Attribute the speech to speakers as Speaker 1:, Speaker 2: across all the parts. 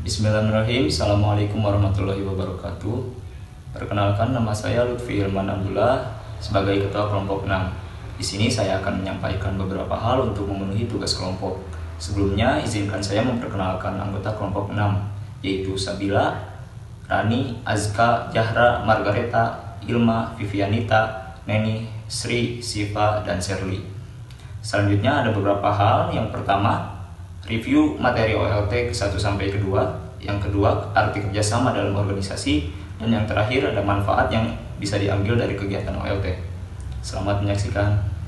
Speaker 1: Bismillahirrahmanirrahim. Assalamualaikum warahmatullahi wabarakatuh. Perkenalkan, nama saya Lutfi Irman Abdullah sebagai Ketua Kelompok 6. Di sini saya akan menyampaikan beberapa hal untuk memenuhi tugas kelompok. Sebelumnya, izinkan saya memperkenalkan anggota kelompok 6, yaitu Sabila, Rani, Azka, Jahra, Margareta, Ilma, Vivianita, Neni, Sri, Siva, dan Sherly. Selanjutnya ada beberapa hal. Yang pertama, review materi OLT ke-1 sampai ke-2. Yang kedua, arti kerjasama dalam organisasi. Dan yang terakhir, ada manfaat yang bisa diambil dari kegiatan OLT. Selamat menyaksikan.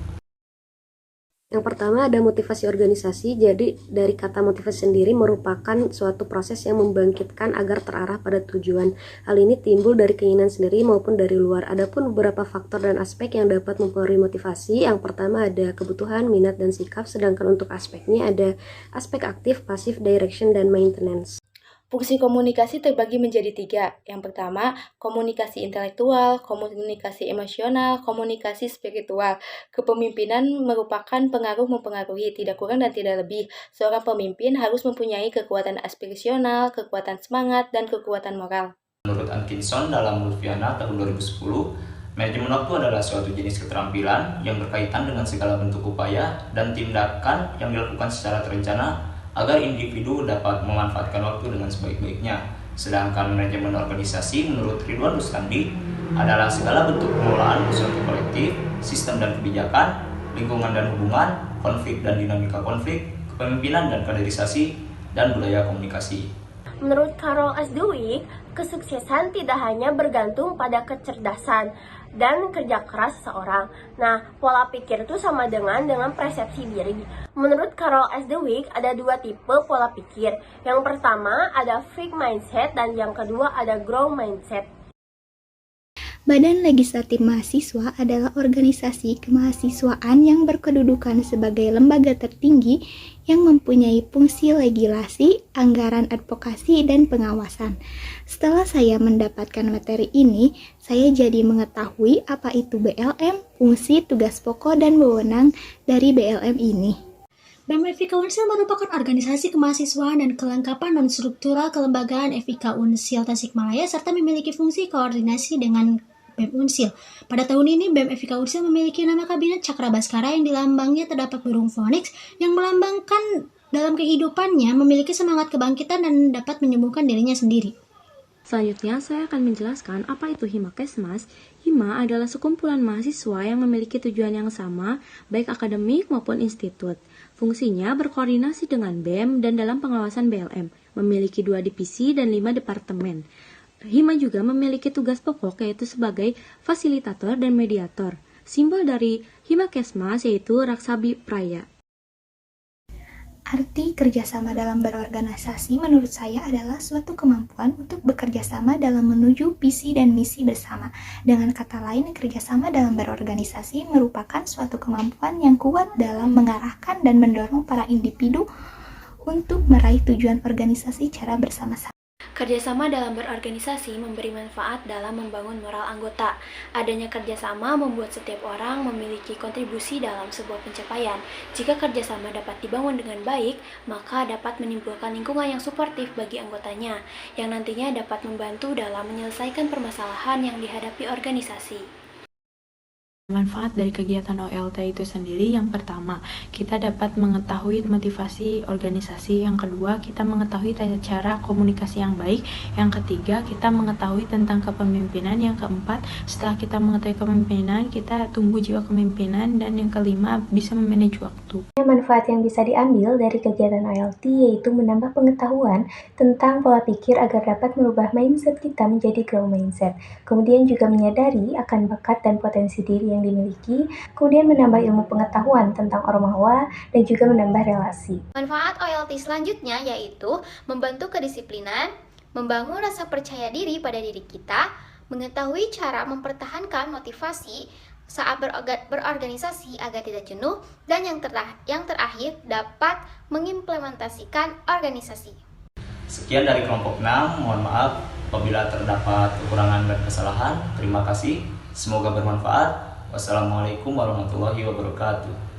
Speaker 2: Yang pertama ada motivasi organisasi. Jadi dari kata motivasi sendiri merupakan suatu proses yang membangkitkan agar terarah pada tujuan. Hal ini timbul dari keinginan sendiri maupun dari luar. Adapun beberapa faktor dan aspek yang dapat mempengaruhi motivasi. Yang pertama ada kebutuhan, minat, dan sikap. Sedangkan untuk aspeknya ada aspek aktif, pasif, direction, dan maintenance.
Speaker 3: Fungsi komunikasi terbagi menjadi 3. Yang pertama, komunikasi intelektual, komunikasi emosional, komunikasi spiritual. Kepemimpinan merupakan pengaruh mempengaruhi, tidak kurang dan tidak lebih. Seorang pemimpin harus mempunyai kekuatan aspirasional, kekuatan semangat, dan kekuatan moral.
Speaker 1: Menurut Atkinson dalam Lutfiana tahun 2010, manajemen waktu adalah suatu jenis keterampilan yang berkaitan dengan segala bentuk upaya dan tindakan yang dilakukan secara terencana agar individu dapat memanfaatkan waktu dengan sebaik-baiknya. Sedangkan manajemen organisasi menurut Ridwan Rustandi adalah segala bentuk pengelolaan suatu kolektif, sistem dan kebijakan, lingkungan dan hubungan, konflik dan dinamika konflik, kepemimpinan dan kaderisasi, dan budaya komunikasi.
Speaker 4: Menurut Carol S. Dweck, kesuksesan tidak hanya bergantung pada kecerdasan dan kerja keras seseorang. Nah, pola pikir itu sama dengan persepsi diri. Menurut Carol S. Dweck, ada 2 tipe pola pikir. Yang pertama ada fixed mindset dan yang kedua ada growth mindset.
Speaker 5: Badan Legislatif Mahasiswa adalah organisasi kemahasiswaan yang berkedudukan sebagai lembaga tertinggi yang mempunyai fungsi legislasi, anggaran advokasi, dan pengawasan. Setelah saya mendapatkan materi ini, saya jadi mengetahui apa itu BLM, fungsi, tugas pokok, dan wewenang dari BLM ini.
Speaker 6: BEM FIK Unsil merupakan organisasi kemahasiswaan dan kelengkapan non-struktural kelembagaan FIK Unsil Tasikmalaya serta memiliki fungsi koordinasi dengan BEM Unsil. Pada tahun ini, BEM FIK Unsil memiliki nama kabinet Cakra Baskara yang di lambangnya terdapat burung phoenix yang melambangkan dalam kehidupannya memiliki semangat kebangkitan dan dapat menyembuhkan dirinya sendiri.
Speaker 7: Selanjutnya, saya akan menjelaskan apa itu Himakesmas. Hima adalah sekumpulan mahasiswa yang memiliki tujuan yang sama, baik akademik maupun institut. Fungsinya berkoordinasi dengan BEM dan dalam pengawasan BLM, memiliki 2 divisi dan 5 departemen. Hima juga memiliki tugas pokok yaitu sebagai fasilitator dan mediator. Simbol dari Himakesmas yaitu Raksabi Praya.
Speaker 5: Arti kerjasama dalam berorganisasi menurut saya adalah suatu kemampuan untuk bekerjasama dalam menuju visi dan misi bersama. Dengan kata lain, kerjasama dalam berorganisasi merupakan suatu kemampuan yang kuat dalam mengarahkan dan mendorong para individu untuk meraih tujuan organisasi secara bersama-sama.
Speaker 3: Kerjasama dalam berorganisasi memberi manfaat dalam membangun moral anggota. Adanya kerjasama membuat setiap orang memiliki kontribusi dalam sebuah pencapaian. Jika kerjasama dapat dibangun dengan baik, maka dapat menimbulkan lingkungan yang suportif bagi anggotanya, yang nantinya dapat membantu dalam menyelesaikan permasalahan yang dihadapi organisasi.
Speaker 8: Manfaat dari kegiatan OLT itu sendiri, yang pertama, kita dapat mengetahui motivasi organisasi. Yang kedua, kita mengetahui tata cara komunikasi yang baik. Yang ketiga, kita mengetahui tentang kepemimpinan. Yang keempat, setelah kita mengetahui kepemimpinan, kita tumbuh jiwa kepemimpinan. Dan yang kelima, bisa memanage waktu.
Speaker 4: Manfaat yang bisa diambil dari kegiatan OLT yaitu menambah pengetahuan tentang pola pikir agar dapat merubah mindset kita menjadi growth mindset. Kemudian juga menyadari akan bakat dan potensi diri yang dimiliki, kemudian menambah ilmu pengetahuan tentang ormawa dan juga menambah relasi.
Speaker 9: Manfaat OLT selanjutnya yaitu membantu kedisiplinan, membangun rasa percaya diri pada diri kita, mengetahui cara mempertahankan motivasi saat berorganisasi agar tidak jenuh, dan yang terakhir dapat mengimplementasikan organisasi.
Speaker 1: Sekian dari kelompok 6, mohon maaf apabila terdapat kekurangan dan kesalahan. Terima kasih, semoga bermanfaat. Wassalamualaikum warahmatullahi wabarakatuh.